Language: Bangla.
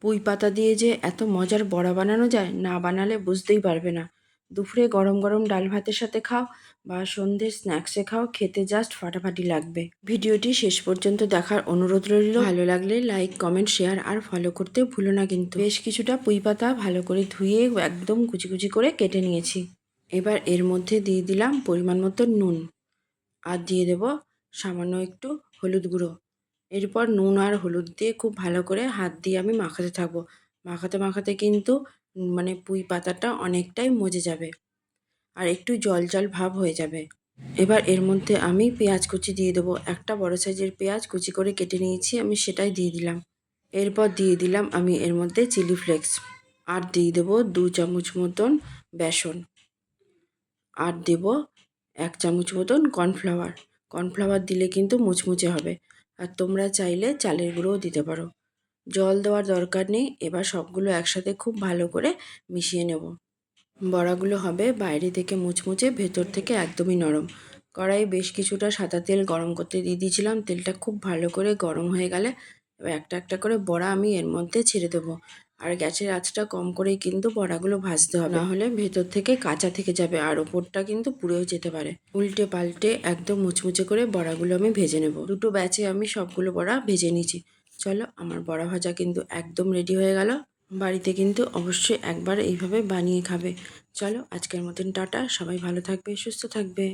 পুঁই পাতা দিয়ে যে এত মজার বড়া বানানো যায়, না বানালে বুঝতেই পারবে না। দুপুরে গরম গরম ডাল ভাতের সাথে খাও বা সন্ধ্যের স্ন্যাক্সে খাও, খেতে জাস্ট ফাটাফাটি লাগবে। ভিডিওটি শেষ পর্যন্ত দেখার অনুরোধ রইল। ভালো লাগলে লাইক, কমেন্ট, শেয়ার আর ফলো করতে ভুলো না কিন্তু। বেশ কিছুটা পুঁই পাতা ভালো করে ধুয়ে একদম কুচি কুচি করে কেটে নিয়েছি। এবার এর মধ্যে দিয়ে দিলাম পরিমাণ মতো নুন, আর দিয়ে দেব সামান্য একটু হলুদ গুঁড়ো। এরপর নুন আর হলুদ দিয়ে খুব ভালো করে হাত দিয়ে আমি মাখাতে থাকবো। মাখাতে মাখাতে কিন্তু পুঁই পাতাটা অনেকটাই মজে যাবে আর একটু জল জল ভাব হয়ে যাবে। এবার এর মধ্যে আমি পেঁয়াজ কুচি দিয়ে দেবো। একটা বড় সাইজের পেঁয়াজ কুচি করে কেটে নিয়েছি, আমি সেটাই দিয়ে দিলাম। এরপর দিয়ে দিলাম আমি এর মধ্যে চিলি ফ্লেক্স, আর দিয়ে দেবো 2 চামচ মতন বেসন, আর দেব 1 চামচ মতন কর্নফ্লাওয়ার। কর্নফ্লাওয়ার দিলে কিন্তু মুচমুচে হবে, আর তোমরা চাইলে চালের গুঁড়োও দিতে পারো। জল দেওয়ার দরকার নেই। এবার সবগুলো একসাথে খুব ভালো করে মিশিয়ে নেব। বড়াগুলো হবে বাইরে থেকে মুচমুচে, ভেতর থেকে একদমই নরম। কড়াইয়ে বেশ কিছুটা সাদা তেল গরম করতে দিয়ে দিয়েছিলাম। তেলটা খুব ভালো করে গরম হয়ে গেলে এবার একটা একটা করে বড়া আমি এর মধ্যে ছেড়ে দেবো। আর গ্যাসের আঁচটা কম করেই কিন্তু বড়াগুলো ভাজতে হবে, নাহলে ভেতর থেকে কাঁচা থেকে যাবে আর ওপরটা কিন্তু পুড়েও যেতে পারে। উল্টে পাল্টে একদম মুচমুচে করে বড়াগুলো আমি ভেজে নেব। দুটো ব্যাচে আমি সবগুলো বড়া ভেজে নিয়েছি। চলো, আমার বড়া ভাজা কিন্তু একদম রেডি হয়ে গেল। বাড়িতে কিন্তু অবশ্যই একবার এইভাবে বানিয়ে খাবে। চলো, আজকের মতন টাটা। সবাই ভালো থাকবে, সুস্থ থাকবে।